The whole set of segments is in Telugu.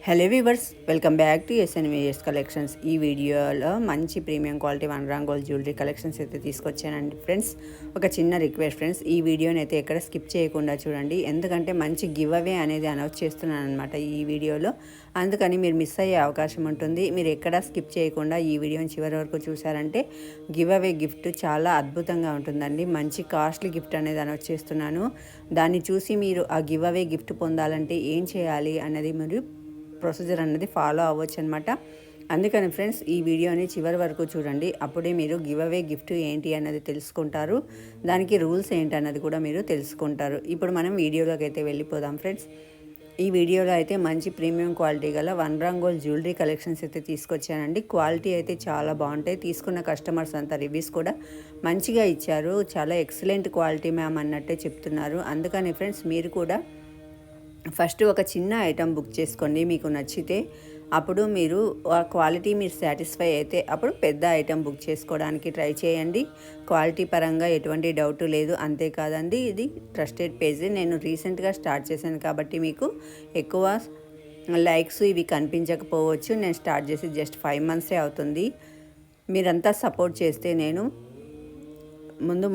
Hello viewers, welcome back to SNVS collections. ఈ వీడియోలో మంచి premium quality 1 gram gold jewellery collections అయితే తీసుకొచ్చానండి ఫ్రెండ్స్. ఒక చిన్న రిక్వెస్ట్ ఫ్రెండ్స్, ఈ వీడియోని అయితే ఎక్కడ స్కిప్ చేయకుండా చూడండి, ఎందుకంటే మంచి గివ్ అవే అనేది అనౌన్స్ చేస్తున్నాను అనమాట ఈ వీడియోలో. అందుకని మీరు మిస్ అయ్యే అవకాశం ఉంటుంది. మీరు ఎక్కడ స్కిప్ చేయకుండా ఈ వీడియోని చివరి వరకు చూసారంటే గివ్ అవే గిఫ్ట్ చాలా అద్భుతంగా ఉంటుందండి. మంచి కాస్ట్లీ గిఫ్ట్ అనేది అనౌన్స్ చేస్తున్నాను. దాన్ని చూసి మీరు ఆ గివ్ అవే గిఫ్ట్ పొందాలంటే ఏం చేయాలి అనేది మీరు ప్రొసీజర్ అనేది ఫాలో అవ్వచ్చు అనమాట. అందుకని ఫ్రెండ్స్, ఈ వీడియోని చివరి వరకు చూడండి, అప్పుడే మీరు గివ్ అవే గిఫ్ట్ ఏంటి అన్నది తెలుసుకుంటారు. దానికి రూల్స్ ఏంటి అన్నది కూడా మీరు తెలుసుకుంటారు. ఇప్పుడు మనం వీడియోలోకి అయితే వెళ్ళిపోదాం ఫ్రెండ్స్. ఈ వీడియోలో అయితే మంచి ప్రీమియం క్వాలిటీ గల 1 గ్రామ్ గోల్డ్ జ్యువెలరీ కలెక్షన్స్ అయితే తీసుకొచ్చానండి. క్వాలిటీ అయితే చాలా బాగుంటాయి. తీసుకున్న కస్టమర్స్ అంతా రివ్యూస్ కూడా మంచిగా ఇచ్చారు. చాలా ఎక్సలెంట్ క్వాలిటీ మ్యామ్ అన్నట్టే చెప్తున్నారు. అందుకని ఫ్రెండ్స్, మీరు కూడా ఫస్ట్ ఒక చిన్న ఐటెం బుక్ చేసుకోండి. మీకు నచ్చితే అప్పుడు మీరు ఆ క్వాలిటీ మీరు సాటిస్ఫై అయితే అప్పుడు పెద్ద ఐటెం బుక్ చేసుకోవడానికి ట్రై చేయండి. క్వాలిటీ పరంగా ఎటువంటి డౌట్ లేదు. అంతేకాదండి, ఇది ట్రస్టెడ్ పేజ్. నేను రీసెంట్గా స్టార్ట్ చేశాను కాబట్టి మీకు ఎక్కువ లైక్స్ ఇవి కనిపించకపోవచ్చు. నేను స్టార్ట్ చేసి జస్ట్ 5 మంత్సే అవుతుంది. మీరంతా సపోర్ట్ చేస్తే నేను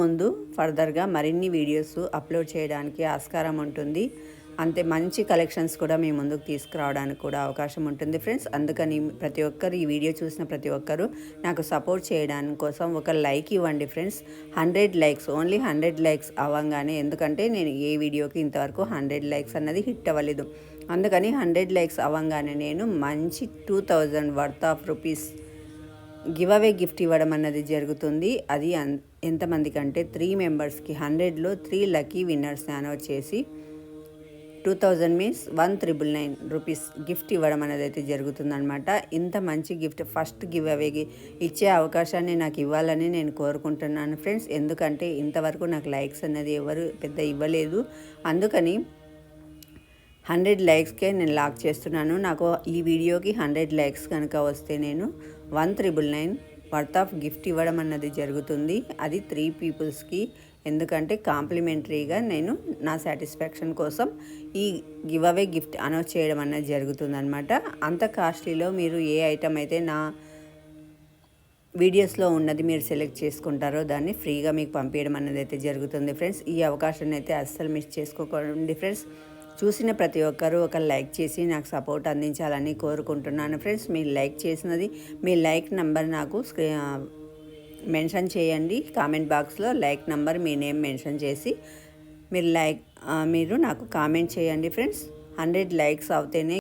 ముందు ఫర్దర్గా మరిన్ని వీడియోస్ అప్లోడ్ చేయడానికి ఆస్కారం ఉంటుంది. అంతే మంచి కలెక్షన్స్ కూడా మీ ముందుకు తీసుకురావడానికి కూడా అవకాశం ఉంటుంది ఫ్రెండ్స్. అందుకని ప్రతి ఒక్కరు ఈ వీడియో చూసిన ప్రతి ఒక్కరు నాకు సపోర్ట్ చేయడానికి కోసం ఒక లైక్ ఇవ్వండి ఫ్రెండ్స్. 100 లైక్స్, ఓన్లీ 100 లైక్స్ అవ్వగానే, ఎందుకంటే నేను ఏ వీడియోకి ఇంతవరకు 100 లైక్స్ అన్నది హిట్ అవ్వలేదు. అందుకని 100 లైక్స్ అవ్వగానే నేను మంచి 2000 worth of rupees give away gift ఇవ్వడం అన్నది జరుగుతుంది. అది ఎంతమందికి అంటే 3 మెంబర్స్కి 100లో 3 లక్కీ విన్నర్స్ అనౌన్స్ చేసి 2000 మీన్స్ 1999 రూపీస్ గిఫ్ట్ ఇవ్వడం అనేది అయితే జరుగుతుందనమాట. ఇంత మంచి గిఫ్ట్ ఫస్ట్ గివ్ అవేకి ఇచ్చే అవకాశాన్ని నాకు ఇవ్వాలని నేను కోరుకుంటున్నాను ఫ్రెండ్స్. ఎందుకంటే ఇంతవరకు నాకు లైక్స్ అనేది ఎవరు పెద్ద ఇవ్వలేదు. అందుకని 100 లైక్స్కే నేను లాక్ చేస్తున్నాను. నాకు ఈ వీడియోకి 100 లైక్స్ కనుక వస్తే నేను 1999 వర్త్ ఆఫ్ గిఫ్ట్ ఇవ్వడం అన్నది జరుగుతుంది. అది 3 పీపుల్స్కి. ఎందుకంటే కాంప్లిమెంటరీగా నేను నా సాటిస్ఫాక్షన్ కోసం ఈ గివ్ అవే గిఫ్ట్ అనౌన్స్ చేయడం అనేది జరుగుతుందనమాట. అంత కాస్ట్లీలో మీరు ఏ ఐటమ్ అయితే నా వీడియోస్లో ఉన్నది మీరు సెలెక్ట్ చేసుకుంటారో దాన్ని ఫ్రీగా మీకు పంపించడం అనేది అయితే జరుగుతుంది ఫ్రెండ్స్. ఈ అవకాశాన్ని అయితే అస్సలు మిస్ చేసుకోకండి ఫ్రెండ్స్. చూసిన ప్రతి ఒక్కరూ ఒక లైక్ చేసి నాకు సపోర్ట్ అందించాలని కోరుకుంటున్నాను ఫ్రెండ్స్. మీరు లైక్ చేసినది, మీ లైక్ నెంబర్ నాకు మెన్షన్ చేయండి. కామెంట్ బాక్స్లో లైక్ నెంబర్, మీ నేమ్ మెన్షన్ చేసి మీరు నాకు కామెంట్ చేయండి ఫ్రెండ్స్. 100 లైక్స్ అవుతేనే